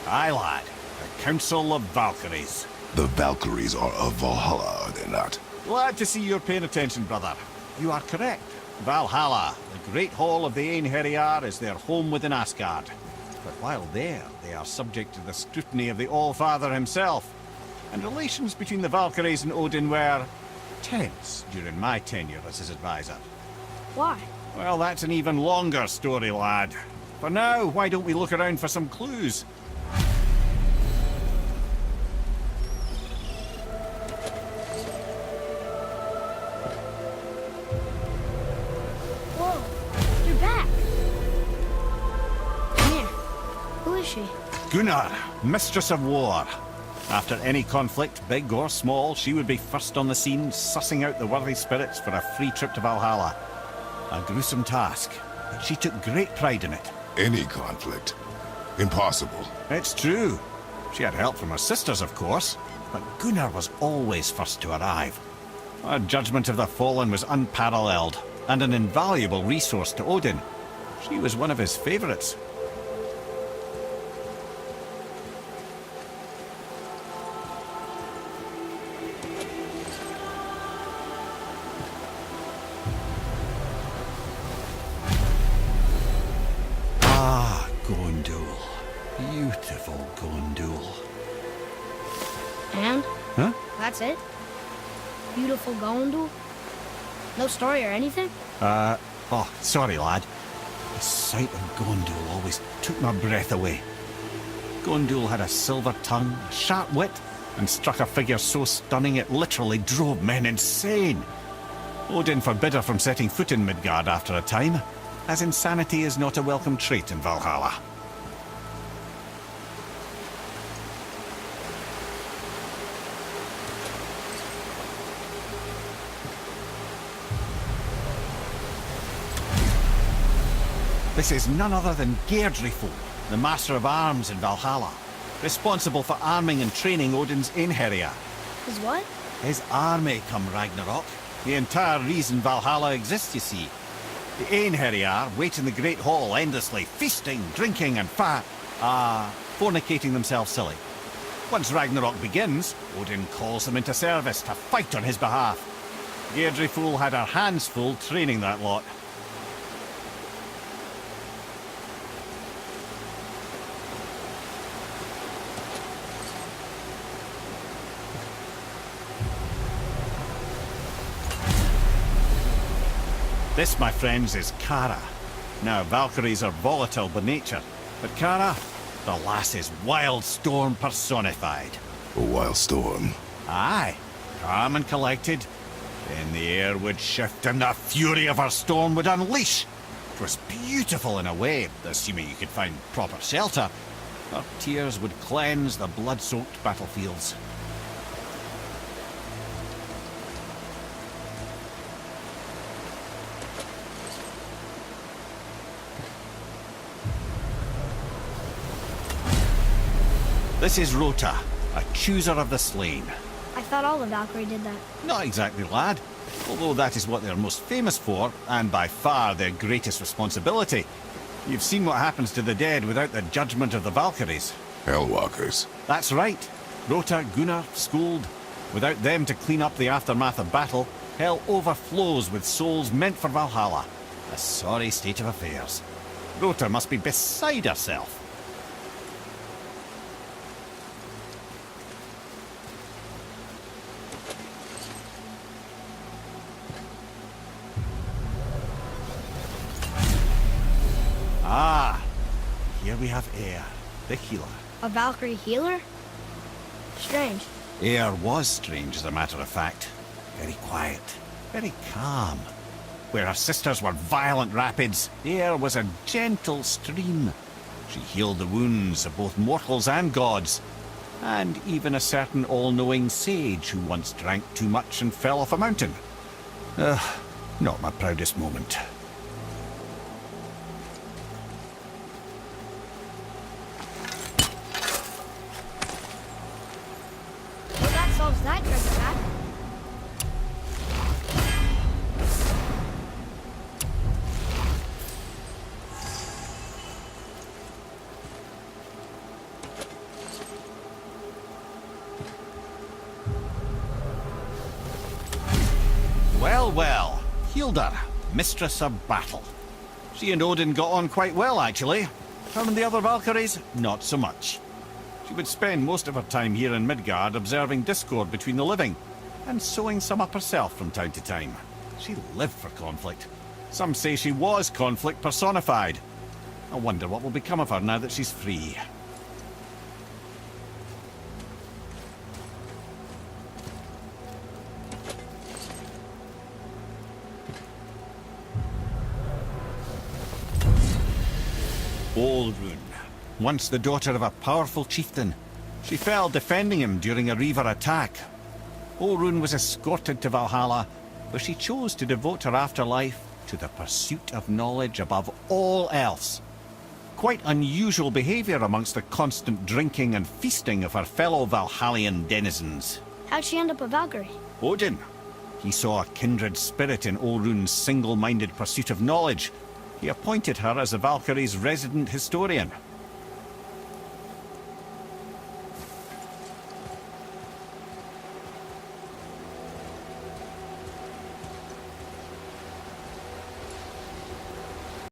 Aye, lad. The Council of Valkyries. The Valkyries are of Valhalla, are they not? Glad to see you're paying attention, brother. You are correct. Valhalla, the great hall of the Einherjar, is their home within Asgard. But while there, they are subject to the scrutiny of the All-Father himself. And relations between the Valkyries and Odin were tense during my tenure as his advisor. Why? Well, that's an even longer story, lad. For now, why don't we look around for some clues? Whoa, you're back. Come here. Who is she? Gunnar, Mistress of War. After any conflict, big or small, she would be first on the scene, sussing out the worthy spirits for a free trip to Valhalla. A gruesome task, but she took great pride in it. Any conflict. Impossible. It's true. She had help from her sisters, of course, but Gunnar was always first to arrive. Her judgment of the fallen was unparalleled, and an invaluable resource to Odin. She was one of his favorites. Gondul. Beautiful Gondul. And? Huh? That's it? Beautiful Gondul? No story or anything? Oh, sorry, lad. The sight of Gondul always took my breath away. Gondul had a silver tongue, a sharp wit, and struck a figure so stunning it literally drove men insane. Odin forbid her from setting foot in Midgard after a time, as insanity is not a welcome trait in Valhalla. This is none other than Geirdriful, the Master of Arms in Valhalla, responsible for arming and training Odin's Einherjar. His what? His army come Ragnarok. The entire reason Valhalla exists, you see. The Einherjar wait in the Great Hall endlessly, feasting, drinking and fornicating themselves silly. Once Ragnarok begins, Odin calls them into service to fight on his behalf. Geirdriful had her hands full training that lot. This, my friends, is Kara. Now, Valkyries are volatile by nature, but Kara, the lass is wild storm personified. A wild storm. Aye, calm and collected. Then the air would shift and the fury of her storm would unleash. It was beautiful in a way, assuming you could find proper shelter. Her tears would cleanse the blood-soaked battlefields. This is Rota, a chooser of the slain. I thought all the Valkyrie did that. Not exactly, lad. Although that is what they're most famous for, and by far their greatest responsibility. You've seen what happens to the dead without the judgment of the Valkyries. Hellwalkers. That's right. Rota, Gunnar, Skuld. Without them to clean up the aftermath of battle, hell overflows with souls meant for Valhalla. A sorry state of affairs. Rota must be beside herself. Ah, here we have Eir, the healer. A Valkyrie healer? Strange. Eir was strange, as a matter of fact. Very quiet, very calm. Where her sisters were violent rapids, Eir was a gentle stream. She healed the wounds of both mortals and gods, and even a certain all-knowing sage who once drank too much and fell off a mountain. Not my proudest moment. Well, that solves that treasure map. Well, well. Hilda, mistress of battle. She and Odin got on quite well, actually. Her and the other Valkyries, not so much. She would spend most of her time here in Midgard observing discord between the living, and sewing some up herself from time to time. She lived for conflict. Some say she was conflict personified. I wonder what will become of her now that she's free. Olrun, once the daughter of a powerful chieftain. She fell defending him during a Reaver attack. Olrun was escorted to Valhalla, where she chose to devote her afterlife to the pursuit of knowledge above all else. Quite unusual behaviour amongst the constant drinking and feasting of her fellow Valhallian denizens. How'd she end up a Valkyrie? Odin. He saw a kindred spirit in Olrun's single-minded pursuit of knowledge. He appointed her as the Valkyrie's resident historian.